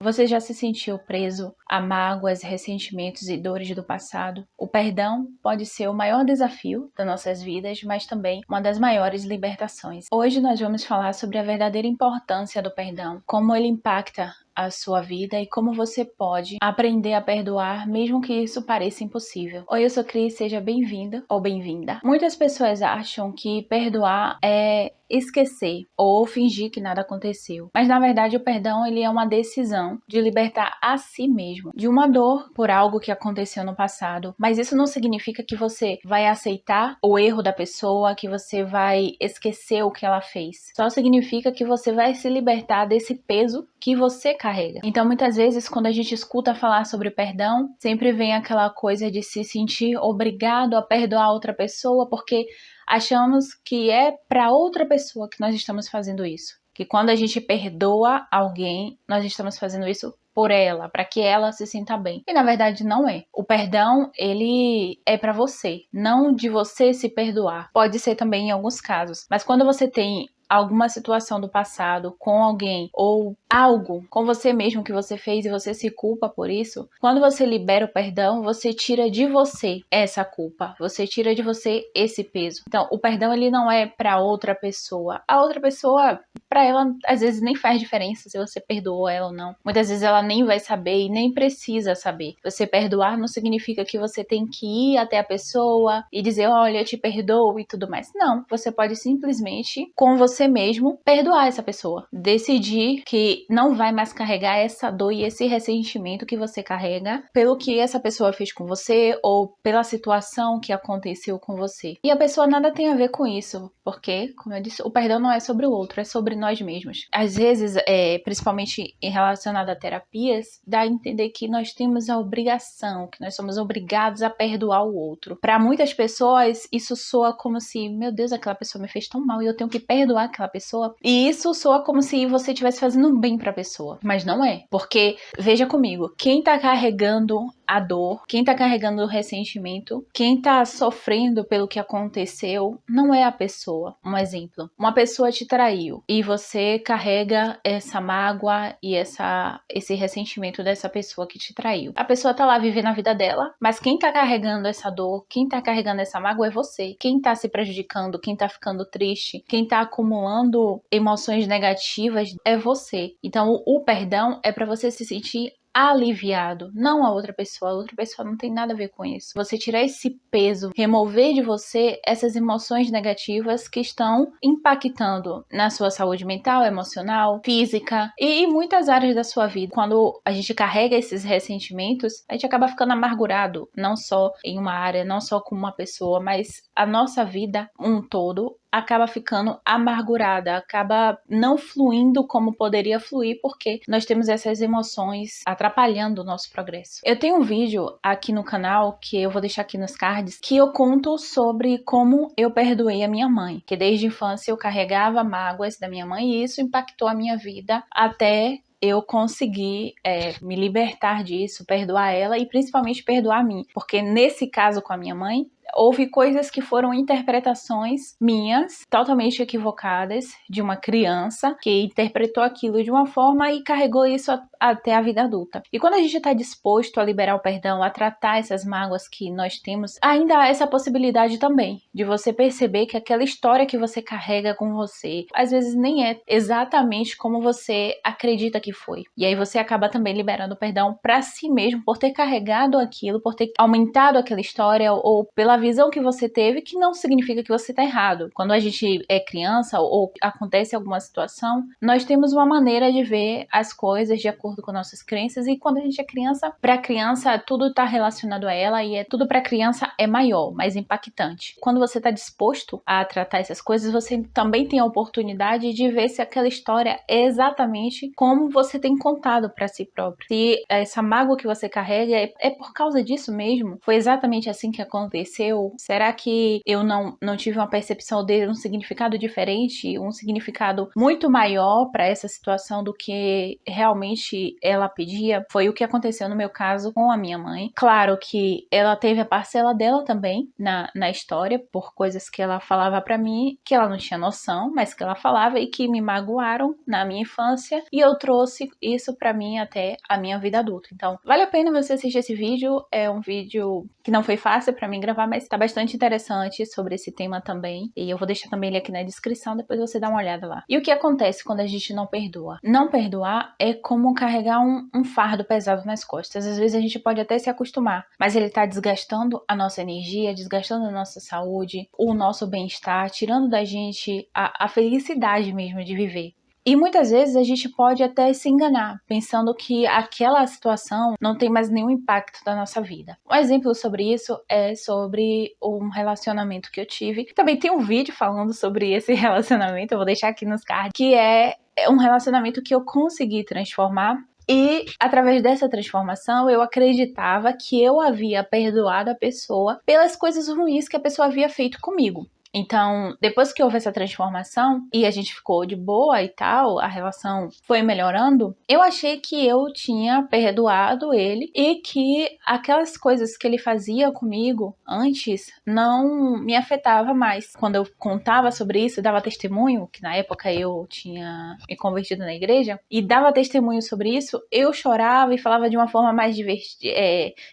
Você já se sentiu preso a mágoas, ressentimentos e dores do passado? O perdão pode ser o maior desafio das nossas vidas, mas também uma das maiores libertações. Hoje nós vamos falar sobre a verdadeira importância do perdão, como ele impacta a sua vida e como você pode aprender a perdoar mesmo que isso pareça impossível. Oi, eu sou Cris, seja bem-vinda ou bem-vinda. Muitas pessoas acham que perdoar é esquecer ou fingir que nada aconteceu. Mas na verdade o perdão ele é uma decisão de libertar a si mesmo de uma dor por algo que aconteceu no passado. Mas isso não significa que você vai aceitar o erro da pessoa, que você vai esquecer o que ela fez. Só significa que você vai se libertar desse peso que você carrega. Então muitas vezes quando a gente escuta falar sobre perdão, sempre vem aquela coisa de se sentir obrigado a perdoar outra pessoa porque achamos que é para outra pessoa que nós estamos fazendo isso. Que quando a gente perdoa alguém, nós estamos fazendo isso por ela, para que ela se sinta bem. E na verdade não é. O perdão, ele é para você, não de você se perdoar. Pode ser também em alguns casos, mas quando você tem alguma situação do passado com alguém ou algo com você mesmo que você fez e você se culpa por isso, quando você libera o perdão, você tira de você essa culpa, você tira de você esse peso. Então, o perdão ele não é para outra pessoa. A outra pessoa, para ela, às vezes nem faz diferença se você perdoou ela ou não. Muitas vezes ela nem vai saber e nem precisa saber. Você perdoar não significa que você tem que ir até a pessoa e dizer, olha, eu te perdoo e tudo mais. Não, você pode simplesmente, com você mesmo, perdoar essa pessoa. Decidir que não vai mais carregar essa dor e esse ressentimento que você carrega pelo que essa pessoa fez com você ou pela situação que aconteceu com você. E a pessoa nada tem a ver com isso, porque, como eu disse, o perdão não é sobre o outro, é sobre nós mesmos. Às vezes, principalmente em relacionado a terapias, dá a entender que nós temos a obrigação, que nós somos obrigados a perdoar o outro. Para muitas pessoas, isso soa como se, meu Deus, aquela pessoa me fez tão mal e eu tenho que perdoar aquela pessoa. E isso soa como se você estivesse fazendo bem para a pessoa, mas não é. Porque, veja comigo, quem tá carregando a dor, quem tá carregando o ressentimento, quem tá sofrendo pelo que aconteceu, não é a pessoa. Um exemplo, uma pessoa te traiu e você carrega essa mágoa e esse ressentimento dessa pessoa que te traiu. A pessoa tá lá vivendo a vida dela, mas quem tá carregando essa dor, quem tá carregando essa mágoa é você. Quem tá se prejudicando, quem tá ficando triste, quem tá acumulando emoções negativas é você. Então o perdão é para você se sentir aliviado, não a outra pessoa. A outra pessoa não tem nada a ver com isso. Você tirar esse peso, remover de você essas emoções negativas que estão impactando na sua saúde mental, emocional, física e em muitas áreas da sua vida. Quando a gente carrega esses ressentimentos, a gente acaba ficando amargurado, não só em uma área, não só com uma pessoa, mas a nossa vida um todo acaba ficando amargurada, acaba não fluindo como poderia fluir porque nós temos essas emoções atrapalhando o nosso progresso. Eu tenho um vídeo aqui no canal que eu vou deixar aqui nos cards que eu conto sobre como eu perdoei a minha mãe, que desde a infância eu carregava mágoas da minha mãe e isso impactou a minha vida até eu consegui me libertar disso, perdoar ela e principalmente perdoar a mim, porque nesse caso com a minha mãe houve coisas que foram interpretações minhas, totalmente equivocadas, de uma criança que interpretou aquilo de uma forma e carregou isso até a vida adulta. E quando a gente está disposto a liberar o perdão, a tratar essas mágoas que nós temos, ainda há essa possibilidade também de você perceber que aquela história que você carrega com você, às vezes nem é exatamente como você acredita que foi. E aí você acaba também liberando o perdão para si mesmo por ter carregado aquilo, por ter aumentado aquela história ou pela visão que você teve, que não significa que você está errado. Quando a gente é criança ou acontece alguma situação, nós temos uma maneira de ver as coisas de acordo com nossas crenças e quando a gente é criança, para a criança tudo está relacionado a ela e tudo para a criança é maior, mais impactante. Quando você está disposto a tratar essas coisas, você também tem a oportunidade de ver se aquela história é exatamente como você tem contado para si próprio. Se essa mágoa que você carrega é por causa disso mesmo, foi exatamente assim que aconteceu, aconteceu? Será que eu não tive uma percepção dele, um significado diferente, um significado muito maior para essa situação do que realmente ela pedia? Foi o que aconteceu no meu caso com a minha mãe. Claro que ela teve a parcela dela também na história, por coisas que ela falava para mim, que ela não tinha noção, mas que ela falava e que me magoaram na minha infância, e eu trouxe isso para mim até a minha vida adulta. Então, vale a pena você assistir esse vídeo. É um vídeo que não foi fácil para mim gravar, mas tá bastante interessante sobre esse tema também. E eu vou deixar também ele aqui na descrição, depois você dá uma olhada lá. E o que acontece quando a gente não perdoa? Não perdoar é como carregar um fardo pesado nas costas. Às vezes a gente pode até se acostumar, mas ele tá desgastando a nossa energia, desgastando a nossa saúde, o nosso bem-estar, tirando da gente a felicidade mesmo de viver. E muitas vezes a gente pode até se enganar, pensando que aquela situação não tem mais nenhum impacto na nossa vida. Um exemplo sobre isso é sobre um relacionamento que eu tive. Também tem um vídeo falando sobre esse relacionamento, eu vou deixar aqui nos cards, que é um relacionamento que eu consegui transformar. E através dessa transformação eu acreditava que eu havia perdoado a pessoa pelas coisas ruins que a pessoa havia feito comigo. Então, depois que houve essa transformação e a gente ficou de boa e tal, a relação foi melhorando, eu achei que eu tinha perdoado ele e que aquelas coisas que ele fazia comigo antes não me afetava mais. Quando eu contava sobre isso, dava testemunho, que na época eu tinha me convertido na igreja, e dava testemunho sobre isso, eu chorava e falava de uma forma mais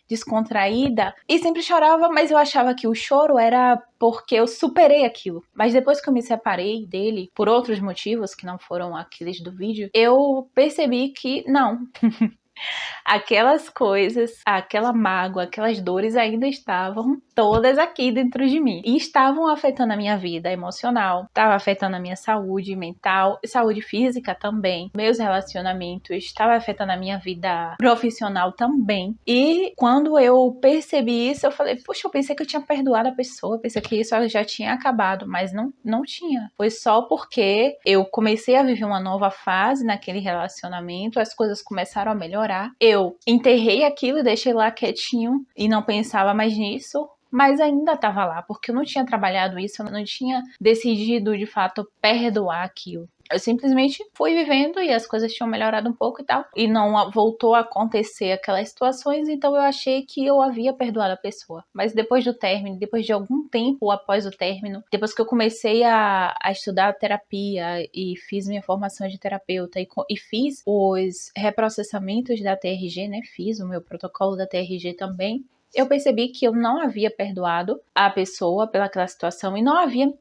descontraída, e sempre chorava, mas eu achava que o choro era porque eu superei aquilo. Mas depois que eu me separei dele, por outros motivos que não foram aqueles do vídeo, eu percebi que não. Aquelas coisas, aquela mágoa, aquelas dores ainda estavam todas aqui dentro de mim. E estavam afetando a minha vida emocional, estava afetando a minha saúde mental, saúde física também, meus relacionamentos, estava afetando a minha vida profissional também. E quando eu percebi isso, eu falei, puxa, eu pensei que eu tinha perdoado a pessoa, pensei que isso já tinha acabado, mas não tinha. Foi só porque eu comecei a viver uma nova fase naquele relacionamento, as coisas começaram a melhorar. Eu enterrei aquilo e deixei lá quietinho e não pensava mais nisso, mas ainda estava lá, porque eu não tinha trabalhado isso, eu não tinha decidido de fato perdoar aquilo. Eu simplesmente fui vivendo e as coisas tinham melhorado um pouco e tal. E não voltou a acontecer aquelas situações, então eu achei que eu havia perdoado a pessoa. Mas depois do término, depois de algum tempo após o término, depois que eu comecei a estudar terapia e fiz minha formação de terapeuta e fiz os reprocessamentos da TRG, né? Fiz o meu protocolo da TRG também. Eu percebi que eu não havia perdoado a pessoa pelaquela situação e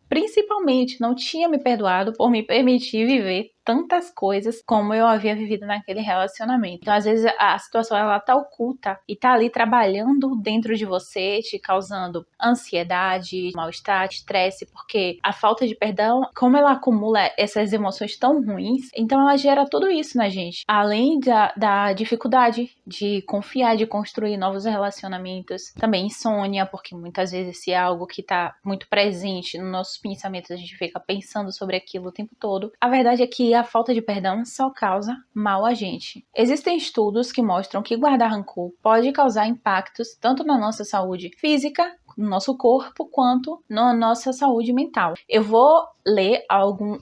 principalmente, não tinha me perdoado por me permitir viver tantas coisas como eu havia vivido naquele relacionamento. Então, às vezes, a situação ela tá oculta e tá ali trabalhando dentro de você, te causando ansiedade, mal-estar, estresse, porque a falta de perdão, como ela acumula essas emoções tão ruins, então ela gera tudo isso na gente. Além da dificuldade de confiar, de construir novos relacionamentos, também insônia, porque muitas vezes se é algo que tá muito presente nos nossos pensamentos, a gente fica pensando sobre aquilo o tempo todo. A verdade é que a falta de perdão só causa mal a gente. Existem estudos que mostram que guardar rancor pode causar impactos tanto na nossa saúde física, no nosso corpo, quanto na nossa saúde mental. Eu vou ler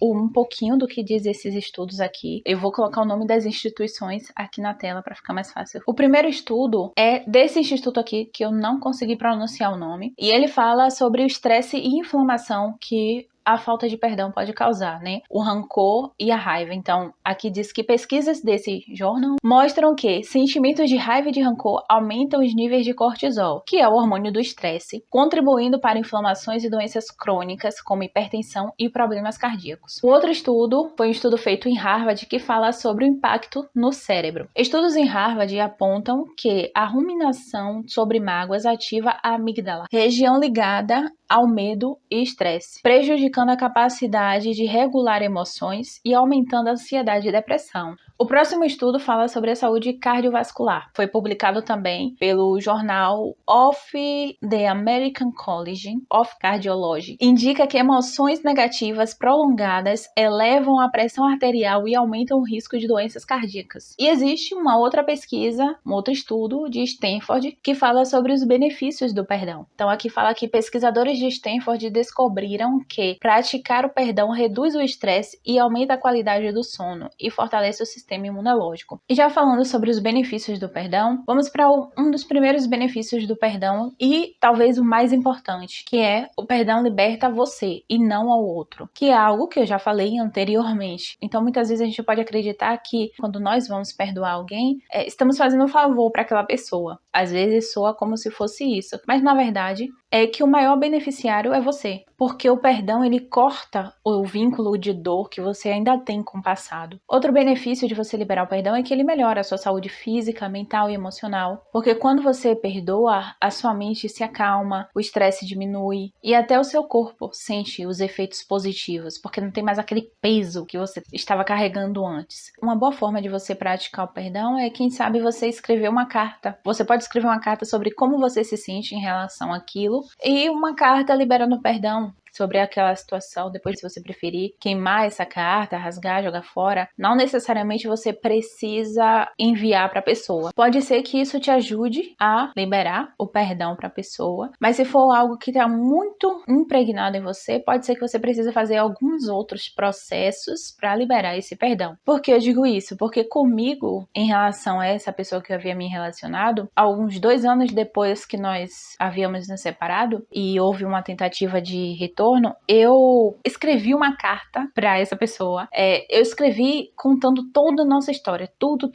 um pouquinho do que diz esses estudos aqui. Eu vou colocar o nome das instituições aqui na tela para ficar mais fácil. O primeiro estudo é desse instituto aqui, que eu não consegui pronunciar o nome, e ele fala sobre o estresse e inflamação que a falta de perdão pode causar, né? O rancor e a raiva. Então, aqui diz que pesquisas desse jornal mostram que sentimentos de raiva e de rancor aumentam os níveis de cortisol, que é o hormônio do estresse, contribuindo para inflamações e doenças crônicas, como hipertensão e problemas cardíacos. O outro estudo foi um estudo feito em Harvard que fala sobre o impacto no cérebro. Estudos em Harvard apontam que a ruminação sobre mágoas ativa a amígdala, região ligada ao medo e estresse, prejudicando a capacidade de regular emoções e aumentando a ansiedade e depressão. O próximo estudo fala sobre a saúde cardiovascular. Foi publicado também pelo jornal of the American College of Cardiology. Indica que emoções negativas prolongadas elevam a pressão arterial e aumentam o risco de doenças cardíacas. E existe uma outra pesquisa, um outro estudo de Stanford que fala sobre os benefícios do perdão. Então aqui fala que pesquisadores de Stanford descobriram que praticar o perdão reduz o estresse e aumenta a qualidade do sono e fortalece o sistema imunológico. E já falando sobre os benefícios do perdão, vamos para um dos primeiros benefícios do perdão e talvez o mais importante, que é o perdão liberta você e não ao outro, que é algo que eu já falei anteriormente. Então muitas vezes a gente pode acreditar que quando nós vamos perdoar alguém, estamos fazendo um favor para aquela pessoa. Às vezes soa como se fosse isso, mas na verdade é que o maior beneficiário é você, porque o perdão ele corta o vínculo de dor que você ainda tem com o passado. Outro benefício de você liberar o perdão é que ele melhora a sua saúde física, mental e emocional, porque quando você perdoa, a sua mente se acalma, o estresse diminui e até o seu corpo sente os efeitos positivos, porque não tem mais aquele peso que você estava carregando antes. Uma boa forma de você praticar o perdão é, quem sabe, você escrever uma carta. Você pode escrever uma carta sobre como você se sente em relação àquilo e uma carta liberando perdão sobre aquela situação. Depois, se você preferir queimar essa carta, rasgar, jogar fora, não necessariamente você precisa enviar para a pessoa. Pode ser que isso te ajude a liberar o perdão para a pessoa, mas se for algo que está muito impregnado em você, pode ser que você precise fazer alguns outros processos para liberar esse perdão. Por que eu digo isso? Porque comigo, em relação a essa pessoa que eu havia me relacionado, alguns 2 anos depois que nós havíamos nos separado e houve uma tentativa de retorno, eu escrevi uma carta para essa pessoa. Eu escrevi contando toda a nossa história, tudo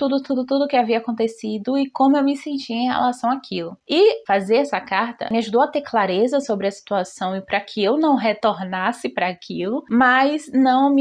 que havia acontecido e como eu me sentia em relação àquilo. E fazer essa carta me ajudou a ter clareza sobre a situação e para que eu não retornasse para aquilo, mas não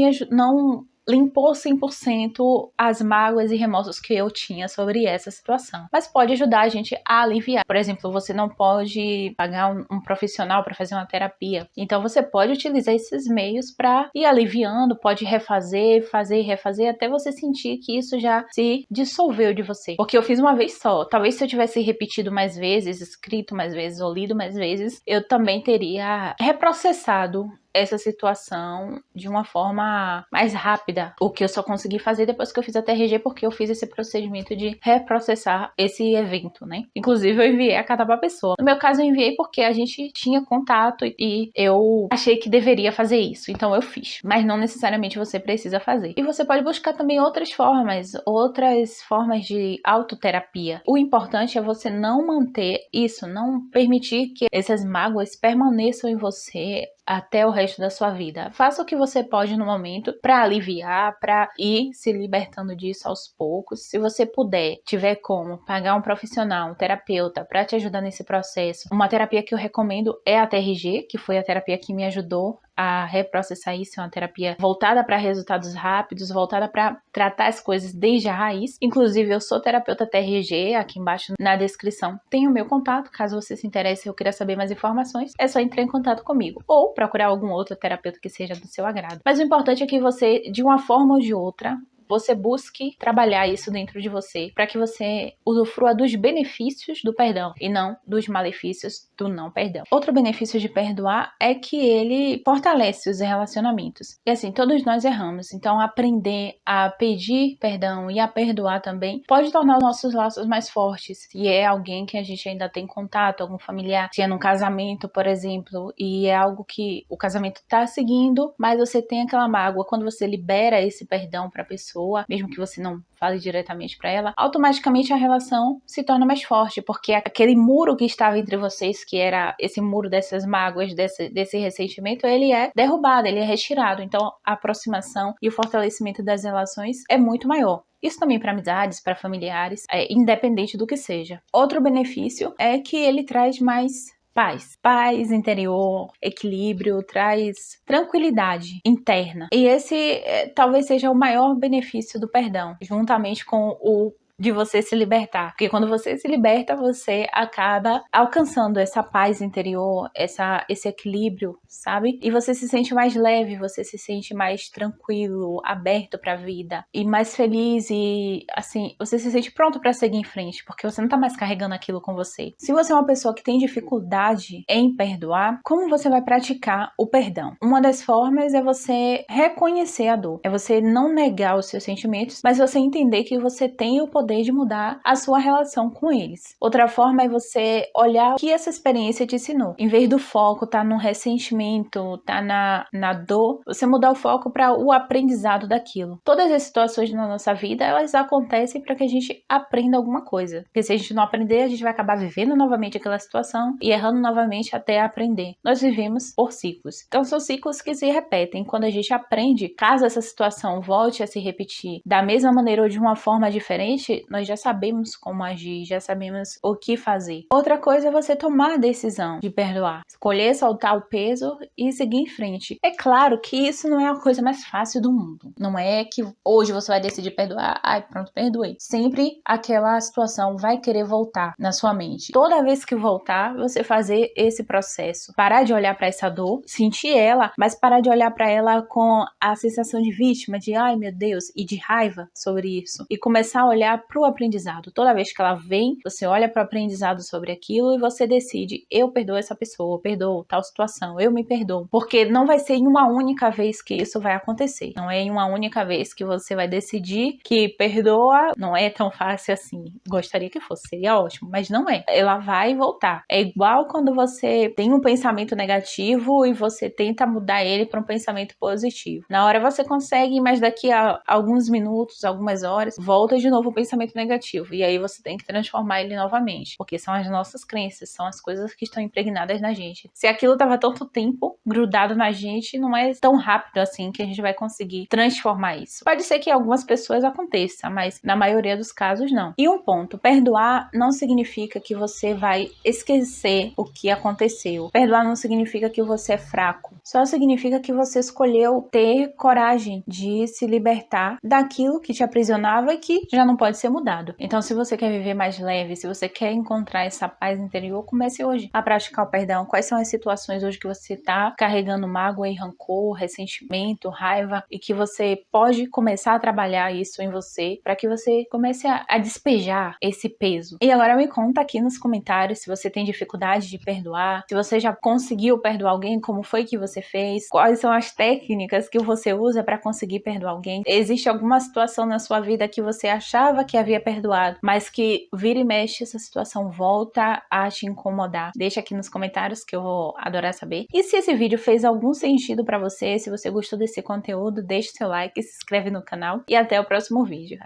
limpou 100% as mágoas e remorsos que eu tinha sobre essa situação. Mas pode ajudar a gente a aliviar. Por exemplo, você não pode pagar um profissional para fazer uma terapia. Então você pode utilizar esses meios para ir aliviando, pode refazer, fazer e refazer até você sentir que isso já se dissolveu de você. Porque eu fiz uma vez só. Talvez se eu tivesse repetido mais vezes, escrito mais vezes ou lido mais vezes, eu também teria reprocessado essa situação de uma forma mais rápida, o que eu só consegui fazer depois que eu fiz a TRG, porque eu fiz esse procedimento de reprocessar esse evento, né? Inclusive eu enviei a carta pra pessoa. No meu caso eu enviei porque a gente tinha contato e eu achei que deveria fazer isso, então eu fiz. Mas não necessariamente você precisa fazer. E você pode buscar também outras formas de autoterapia. O importante é você não manter isso, não permitir que essas mágoas permaneçam em você até o resto da sua vida. Faça o que você pode no momento para aliviar, para ir se libertando disso aos poucos. Se você puder, tiver como, pagar um profissional, um terapeuta para te ajudar nesse processo. Uma terapia que eu recomendo é a TRG, que foi a terapia que me ajudou a reprocessar isso. É uma terapia voltada para resultados rápidos, voltada para tratar as coisas desde a raiz. Inclusive, eu sou terapeuta TRG, aqui embaixo na descrição tem o meu contato, caso você se interesse ou queira saber mais informações, é só entrar em contato comigo, ou procurar algum outro terapeuta que seja do seu agrado. Mas o importante é que você, de uma forma ou de outra, você busque trabalhar isso dentro de você para que você usufrua dos benefícios do perdão e não dos malefícios do não perdão. Outro benefício de perdoar é que ele fortalece os relacionamentos. E assim, todos nós erramos, então aprender a pedir perdão e a perdoar também pode tornar os nossos laços mais fortes. Se é alguém que a gente ainda tem contato, algum familiar, se é num casamento, por exemplo, e é algo que o casamento tá seguindo, mas você tem aquela mágoa, quando você libera esse perdão para a pessoa, mesmo que você não fale diretamente para ela, automaticamente a relação se torna mais forte, porque aquele muro que estava entre vocês, que era esse muro dessas mágoas, desse ressentimento, ele é derrubado, ele é retirado. Então a aproximação e o fortalecimento das relações é muito maior. Isso também para amizades, para familiares, independente do que seja. Outro benefício é que ele traz mais paz interior, equilíbrio, traz tranquilidade interna. E esse talvez seja o maior benefício do perdão, juntamente com o de você se libertar. Porque quando você se liberta, você acaba alcançando essa paz interior, esse equilíbrio, sabe? E você se sente mais leve, você se sente mais tranquilo, aberto pra vida e mais feliz e, assim, você se sente pronto pra seguir em frente, porque você não tá mais carregando aquilo com você. Se você é uma pessoa que tem dificuldade em perdoar, como você vai praticar o perdão? Uma das formas é você reconhecer a dor, é você não negar os seus sentimentos, mas você entender que você tem o poder de mudar a sua relação com eles. Outra forma é você olhar o que essa experiência te ensinou. Em vez do foco tá no ressentimento, tá na dor, você mudar o foco para o aprendizado daquilo. Todas as situações na nossa vida, elas acontecem para que a gente aprenda alguma coisa. Porque se a gente não aprender, a gente vai acabar vivendo novamente aquela situação e errando novamente até aprender. Nós vivemos por ciclos. Então são ciclos que se repetem. Quando a gente aprende, caso essa situação volte a se repetir da mesma maneira ou de uma forma diferente, nós já sabemos como agir, já sabemos o que fazer. Outra coisa é você tomar a decisão de perdoar, escolher soltar o peso e seguir em frente. É claro que isso não é a coisa mais fácil do mundo. Não é que hoje você vai decidir perdoar, ai pronto, perdoei. Sempre aquela situação vai querer voltar na sua mente. Toda vez que voltar, você fazer esse processo. Parar de olhar para essa dor, sentir ela, mas parar de olhar para ela com a sensação de vítima, de ai meu Deus, e de raiva sobre isso. E começar a olhar para o aprendizado. Toda vez que ela vem, você olha para o aprendizado sobre aquilo e você decide, eu perdoo essa pessoa, eu perdoo tal situação, eu me perdoo. Porque não vai ser em uma única vez que isso vai acontecer. Não é em uma única vez que você vai decidir que perdoa, não é tão fácil assim. Gostaria que fosse, seria ótimo, mas não é. Ela vai voltar. É igual quando você tem um pensamento negativo e você tenta mudar ele para um pensamento positivo. Na hora você consegue, mas daqui a alguns minutos, algumas horas, volta de novo o pensamento negativo. E aí você tem que transformar ele novamente. Porque são as nossas crenças, são as coisas que estão impregnadas na gente. Se aquilo estava tanto tempo grudado na gente, não é tão rápido assim que a gente vai conseguir transformar isso. Pode ser que algumas pessoas aconteça, mas na maioria dos casos não. E um ponto, perdoar não significa que você vai esquecer o que aconteceu. Perdoar não significa que você é fraco. Só significa que você escolheu ter coragem de se libertar daquilo que te aprisionava e que já não pode ser mudado. Então, se você quer viver mais leve, se você quer encontrar essa paz interior, comece hoje a praticar o perdão. Quais são as situações hoje que você está carregando mágoa e rancor, ressentimento, raiva, e que você pode começar a trabalhar isso em você para que você comece a despejar esse peso. E agora me conta aqui nos comentários se você tem dificuldade de perdoar, se você já conseguiu perdoar alguém, como foi que você fez, quais são as técnicas que você usa para conseguir perdoar alguém. Existe alguma situação na sua vida que você achava que havia perdoado, mas que vira e mexe essa situação volta a te incomodar? Deixa aqui nos comentários que eu vou adorar saber. E se esse vídeo fez algum sentido para você, se você gostou desse conteúdo, deixe seu like, se inscreve no canal e até o próximo vídeo.